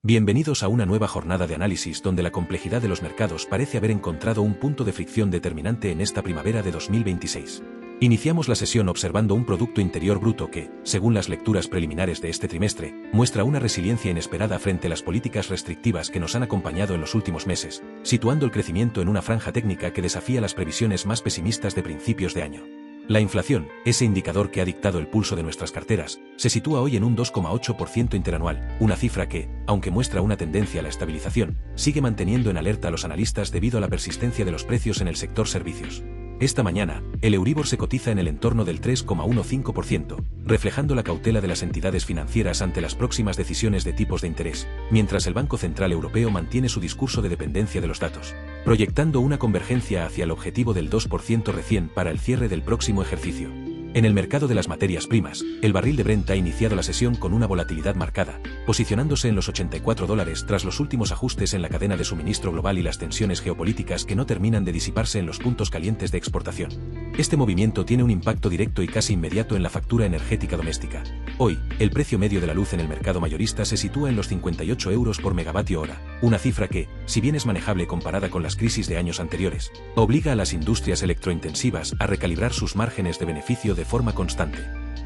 Bienvenidos a una nueva jornada de análisis donde la complejidad de los mercados parece haber encontrado un punto de fricción determinante en esta primavera de 2026. Iniciamos la sesión observando un Producto Interior Bruto que, según las lecturas preliminares de este trimestre, muestra una resiliencia inesperada frente a las políticas restrictivas que nos han acompañado en los últimos meses, situando el crecimiento en una franja técnica que desafía las previsiones más pesimistas de principios de año. La inflación, ese indicador que ha dictado el pulso de nuestras carteras, se sitúa hoy en un 2,8% interanual, una cifra que, aunque muestra una tendencia a la estabilización, sigue manteniendo en alerta a los analistas debido a la persistencia de los precios en el sector servicios. Esta mañana, el Euribor se cotiza en el entorno del 3,15%, reflejando la cautela de las entidades financieras ante las próximas decisiones de tipos de interés, mientras el Banco Central Europeo mantiene su discurso de dependencia de los datos, proyectando una convergencia hacia el objetivo del 2% recién para el cierre del próximo ejercicio. En el mercado de las materias primas, el barril de Brent ha iniciado la sesión con una volatilidad marcada, posicionándose en los $84 tras los últimos ajustes en la cadena de suministro global y las tensiones geopolíticas que no terminan de disiparse en los puntos calientes de exportación. Este movimiento tiene un impacto directo y casi inmediato en la factura energética doméstica. Hoy, el precio medio de la luz en el mercado mayorista se sitúa en los 58 euros por megavatio hora, una cifra que, si bien es manejable comparada con las crisis de años anteriores, obliga a las industrias electrointensivas a recalibrar sus márgenes de beneficio de forma constante.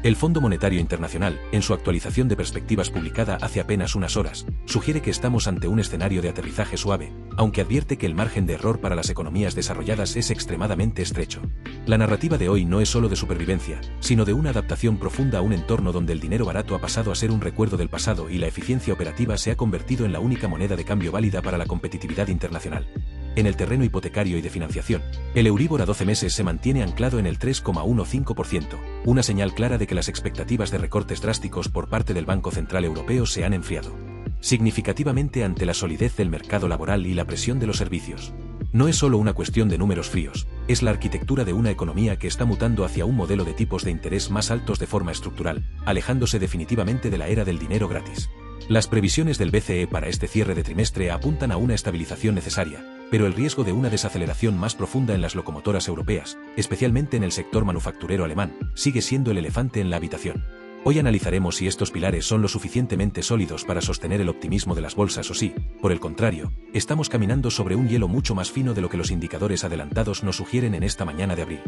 El Fondo Monetario Internacional, en su actualización de perspectivas publicada hace apenas unas horas, sugiere que estamos ante un escenario de aterrizaje suave, aunque advierte que el margen de error para las economías desarrolladas es extremadamente estrecho. La narrativa de hoy no es solo de supervivencia, sino de una adaptación profunda a un entorno donde el dinero barato ha pasado a ser un recuerdo del pasado y la eficiencia operativa se ha convertido en la única moneda de cambio válida para la competitividad internacional. En el terreno hipotecario y de financiación, el Euribor a 12 meses se mantiene anclado en el 3,15%, una señal clara de que las expectativas de recortes drásticos por parte del Banco Central Europeo se han enfriado significativamente ante la solidez del mercado laboral y la presión de los servicios. No es solo una cuestión de números fríos, es la arquitectura de una economía que está mutando hacia un modelo de tipos de interés más altos de forma estructural, alejándose definitivamente de la era del dinero gratis. Las previsiones del BCE para este cierre de trimestre apuntan a una estabilización necesaria, pero el riesgo de una desaceleración más profunda en las locomotoras europeas, especialmente en el sector manufacturero alemán, sigue siendo el elefante en la habitación. Hoy analizaremos si estos pilares son lo suficientemente sólidos para sostener el optimismo de las bolsas o si, por el contrario, estamos caminando sobre un hielo mucho más fino de lo que los indicadores adelantados nos sugieren en esta mañana de abril.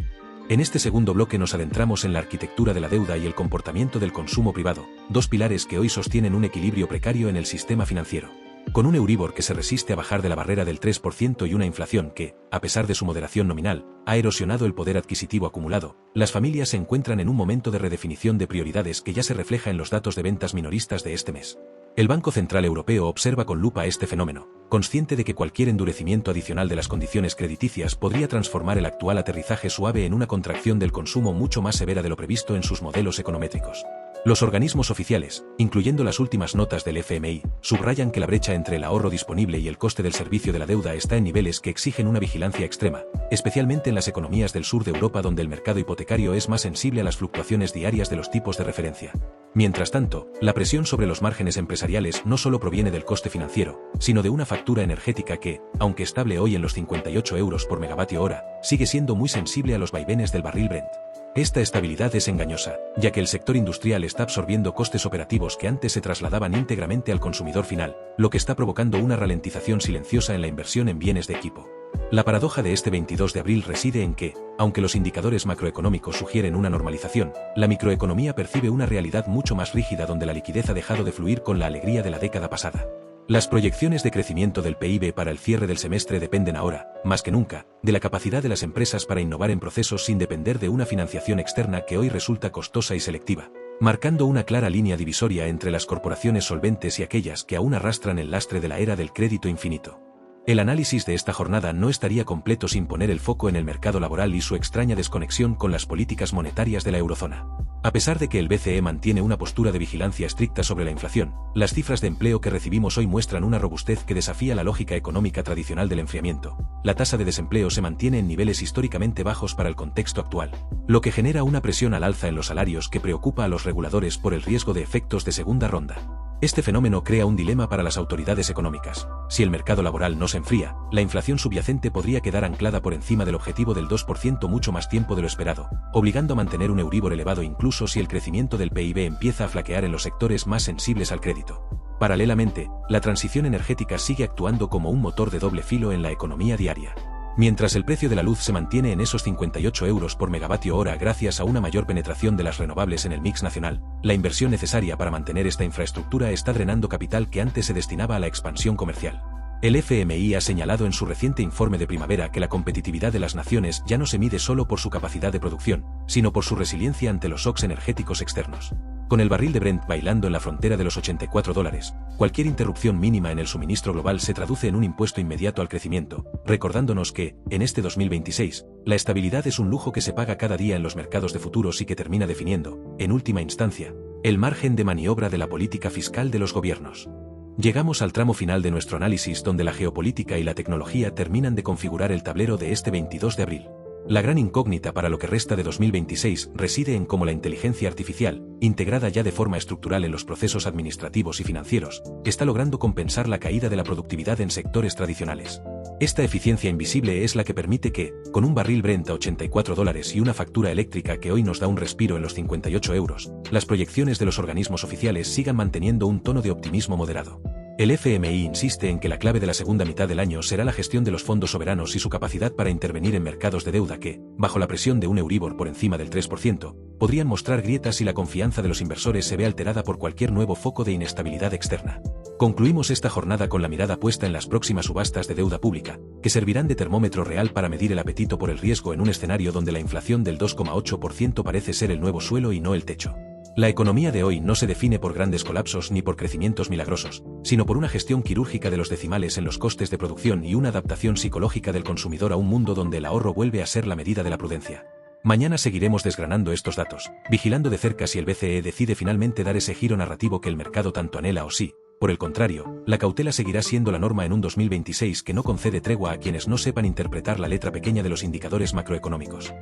En este segundo bloque nos adentramos en la arquitectura de la deuda y el comportamiento del consumo privado, dos pilares que hoy sostienen un equilibrio precario en el sistema financiero. Con un Euribor que se resiste a bajar de la barrera del 3% y una inflación que, a pesar de su moderación nominal, ha erosionado el poder adquisitivo acumulado, las familias se encuentran en un momento de redefinición de prioridades que ya se refleja en los datos de ventas minoristas de este mes. El Banco Central Europeo observa con lupa este fenómeno, consciente de que cualquier endurecimiento adicional de las condiciones crediticias podría transformar el actual aterrizaje suave en una contracción del consumo mucho más severa de lo previsto en sus modelos econométricos. Los organismos oficiales, incluyendo las últimas notas del FMI, subrayan que la brecha entre el ahorro disponible y el coste del servicio de la deuda está en niveles que exigen una vigilancia extrema, especialmente en las economías del sur de Europa donde el mercado hipotecario es más sensible a las fluctuaciones diarias de los tipos de referencia. Mientras tanto, la presión sobre los márgenes empresariales no solo proviene del coste financiero, sino de una factura energética que, aunque estable hoy en los 58 euros por megavatio hora, sigue siendo muy sensible a los vaivenes del barril Brent. Esta estabilidad es engañosa, ya que el sector industrial está absorbiendo costes operativos que antes se trasladaban íntegramente al consumidor final, lo que está provocando una ralentización silenciosa en la inversión en bienes de equipo. La paradoja de este 22 de abril reside en que, aunque los indicadores macroeconómicos sugieren una normalización, la microeconomía percibe una realidad mucho más rígida donde la liquidez ha dejado de fluir con la alegría de la década pasada. Las proyecciones de crecimiento del PIB para el cierre del semestre dependen ahora, más que nunca, de la capacidad de las empresas para innovar en procesos sin depender de una financiación externa que hoy resulta costosa y selectiva, marcando una clara línea divisoria entre las corporaciones solventes y aquellas que aún arrastran el lastre de la era del crédito infinito. El análisis de esta jornada no estaría completo sin poner el foco en el mercado laboral y su extraña desconexión con las políticas monetarias de la eurozona. A pesar de que el BCE mantiene una postura de vigilancia estricta sobre la inflación, las cifras de empleo que recibimos hoy muestran una robustez que desafía la lógica económica tradicional del enfriamiento. La tasa de desempleo se mantiene en niveles históricamente bajos para el contexto actual, lo que genera una presión al alza en los salarios que preocupa a los reguladores por el riesgo de efectos de segunda ronda. Este fenómeno crea un dilema para las autoridades económicas. Si el mercado laboral no se enfría, la inflación subyacente podría quedar anclada por encima del objetivo del 2% mucho más tiempo de lo esperado, obligando a mantener un Euribor elevado incluso si el crecimiento del PIB empieza a flaquear en los sectores más sensibles al crédito. Paralelamente, la transición energética sigue actuando como un motor de doble filo en la economía diaria. Mientras el precio de la luz se mantiene en esos 58 euros por megavatio hora gracias a una mayor penetración de las renovables en el mix nacional, la inversión necesaria para mantener esta infraestructura está drenando capital que antes se destinaba a la expansión comercial. El FMI ha señalado en su reciente informe de primavera que la competitividad de las naciones ya no se mide solo por su capacidad de producción, sino por su resiliencia ante los shocks energéticos externos. Con el barril de Brent bailando en la frontera de los $84, cualquier interrupción mínima en el suministro global se traduce en un impuesto inmediato al crecimiento, recordándonos que, en este 2026, la estabilidad es un lujo que se paga cada día en los mercados de futuros y que termina definiendo, en última instancia, el margen de maniobra de la política fiscal de los gobiernos. Llegamos al tramo final de nuestro análisis donde la geopolítica y la tecnología terminan de configurar el tablero de este 22 de abril. La gran incógnita para lo que resta de 2026 reside en cómo la inteligencia artificial, integrada ya de forma estructural en los procesos administrativos y financieros, está logrando compensar la caída de la productividad en sectores tradicionales. Esta eficiencia invisible es la que permite que, con un barril Brent a $84 y una factura eléctrica que hoy nos da un respiro en los 58 euros, las proyecciones de los organismos oficiales sigan manteniendo un tono de optimismo moderado. El FMI insiste en que la clave de la segunda mitad del año será la gestión de los fondos soberanos y su capacidad para intervenir en mercados de deuda que, bajo la presión de un Euribor por encima del 3%, podrían mostrar grietas si la confianza de los inversores se ve alterada por cualquier nuevo foco de inestabilidad externa. Concluimos esta jornada con la mirada puesta en las próximas subastas de deuda pública, que servirán de termómetro real para medir el apetito por el riesgo en un escenario donde la inflación del 2,8% parece ser el nuevo suelo y no el techo. La economía de hoy no se define por grandes colapsos ni por crecimientos milagrosos, sino por una gestión quirúrgica de los decimales en los costes de producción y una adaptación psicológica del consumidor a un mundo donde el ahorro vuelve a ser la medida de la prudencia. Mañana seguiremos desgranando estos datos, vigilando de cerca si el BCE decide finalmente dar ese giro narrativo que el mercado tanto anhela o sí. Por el contrario, la cautela seguirá siendo la norma en un 2026 que no concede tregua a quienes no sepan interpretar la letra pequeña de los indicadores macroeconómicos.